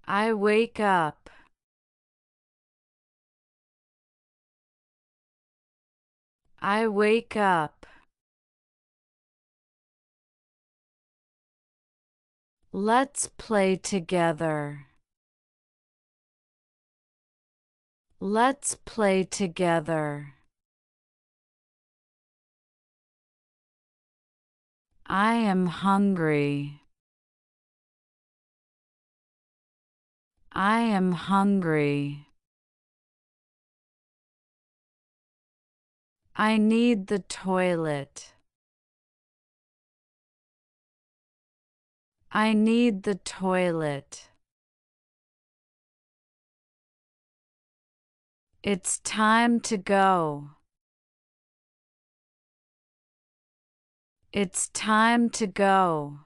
I wake up. I wake up. Let's play together. Let's play together. I am hungry. I am hungry. I need the toilet. I need the toilet. It's time to go. It's time to go.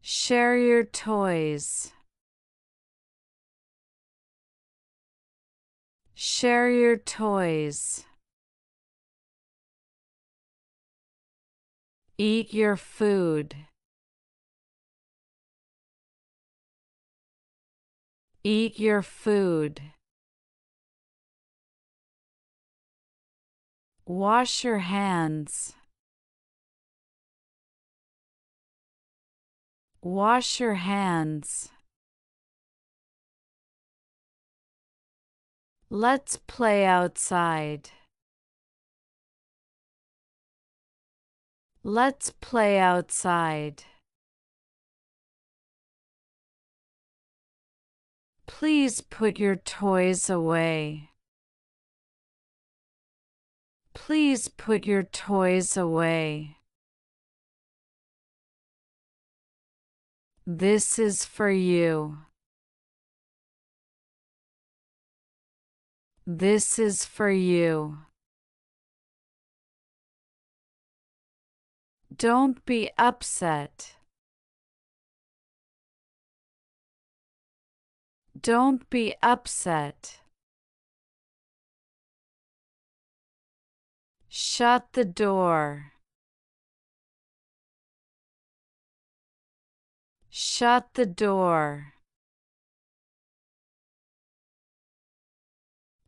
Share your toys. Share your toys. Eat your food. Eat your food. Wash your hands. Wash your hands. Let's play outside. Let's play outside. Please put your toys away. Please put your toys away. This is for you. This is for you. Don't be upset. Don't be upset. Shut the door. Shut the door.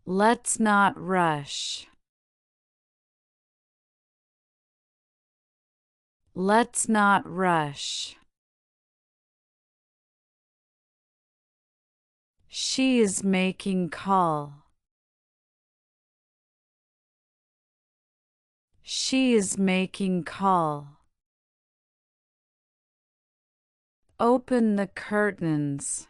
Let's not rush. Let's not rush. She is making call. She is making call. Open the curtains.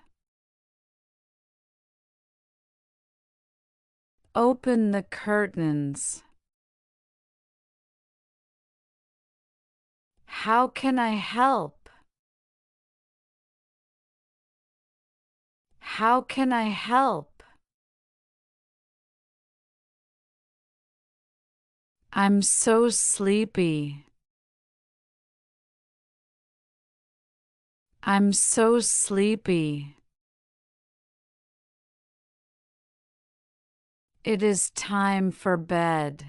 Open the curtains. How can I help? How can I help? I'm so sleepy. I'm so sleepy. It is time for bed.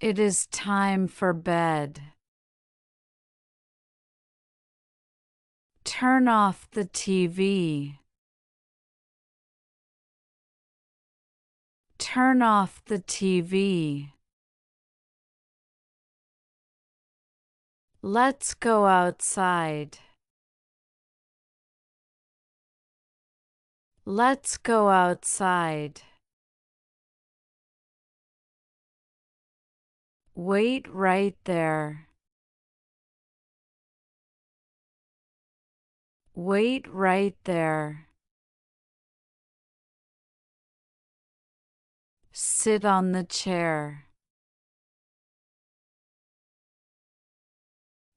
It is time for bed. Turn off the TV. Turn off the TV. Let's go outside. Let's go outside. Wait right there. Wait right there. Sit on the chair.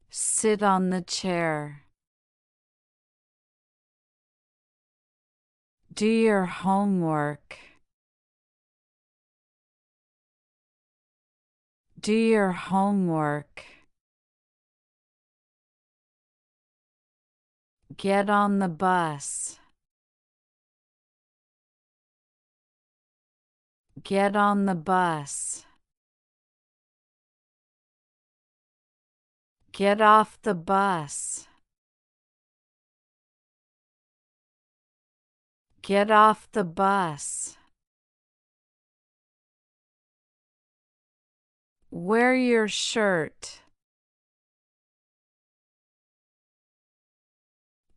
Sit on the chair. Do your homework. Do your homework. Get on the bus. Get on the bus. Get off the bus. Get off the bus. Wear your shirt.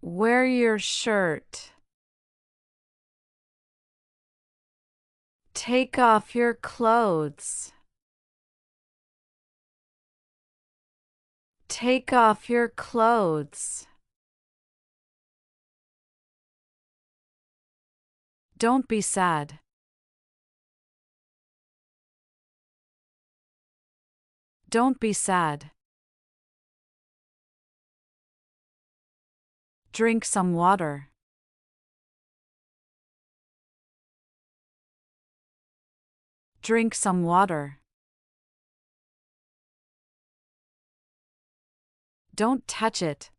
Wear your shirt. Take off your clothes. Take off your clothes. Don't be sad. Don't be sad. Drink some water. Drink some water. Don't touch it.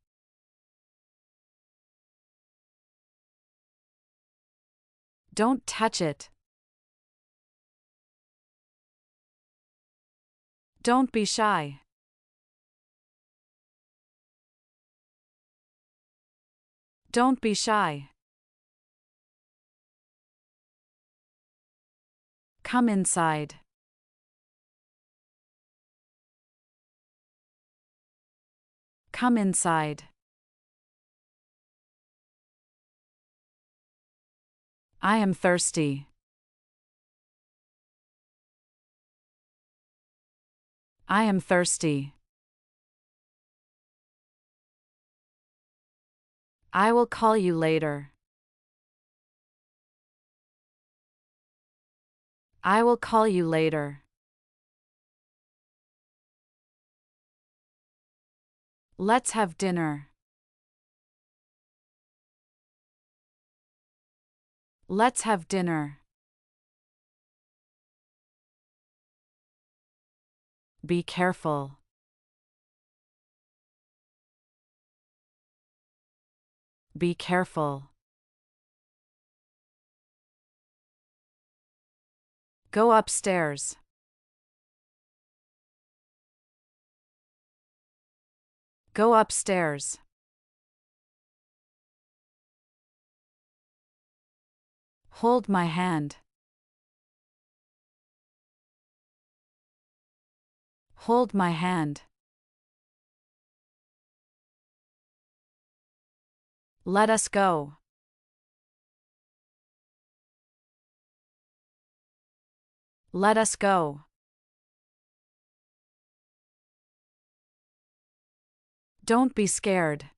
Don't touch it. Don't be shy. Don't be shy. Come inside. Come inside. I am thirsty. I am thirsty. I will call you later. I will call you later. Let's have dinner. Let's have dinner. Be careful. Be careful. Go upstairs. Go upstairs. Hold my hand. Hold my hand. Let us go. Let us go. Don't be scared.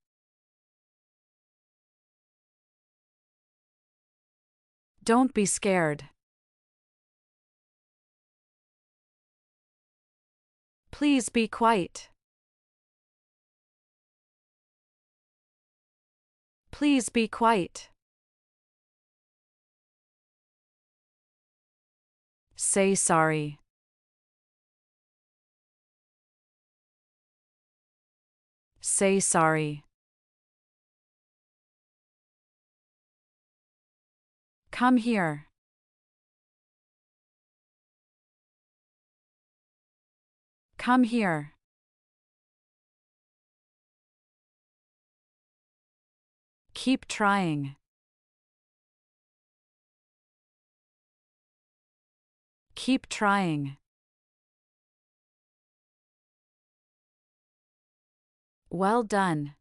Don't be scared. Please be quiet. Please be quiet. Say sorry. Say sorry. Come here. Come here. Keep trying. Keep trying. Well done.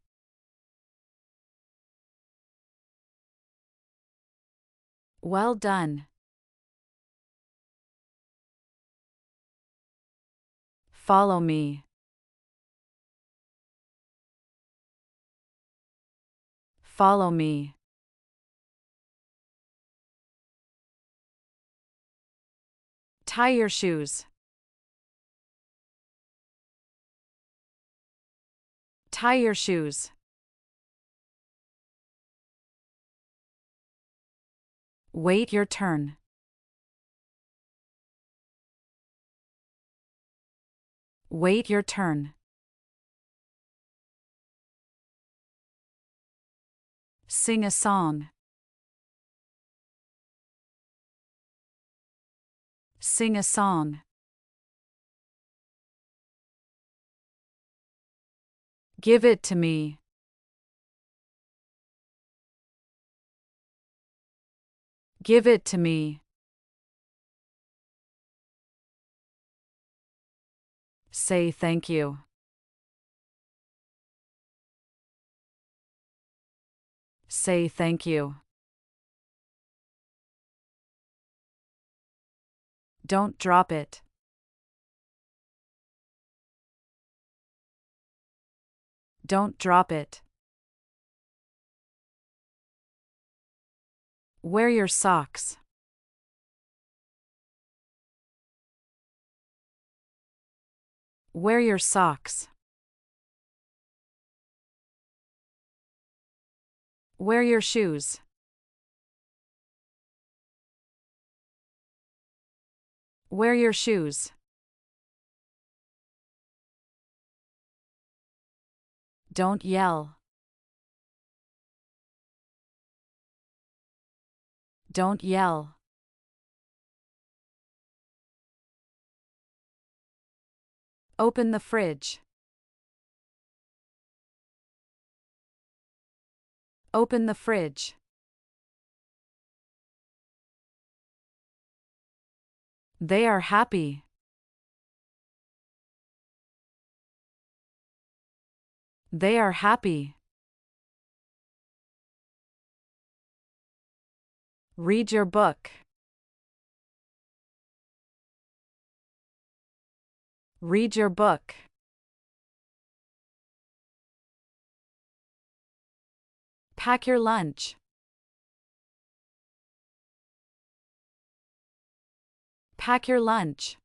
Well done. Follow me. Follow me. Tie your shoes. Tie your shoes. Wait your turn. Wait your turn. Sing a song. Sing a song. Give it to me. Give it to me. Say thank you. Say thank you. Don't drop it. Don't drop it. Wear your socks. Wear your socks. Wear your shoes. Wear your shoes. Don't yell. Don't yell. Open the fridge. Open the fridge. They are happy. They are happy. Read your book. Read your book. Pack your lunch. Pack your lunch.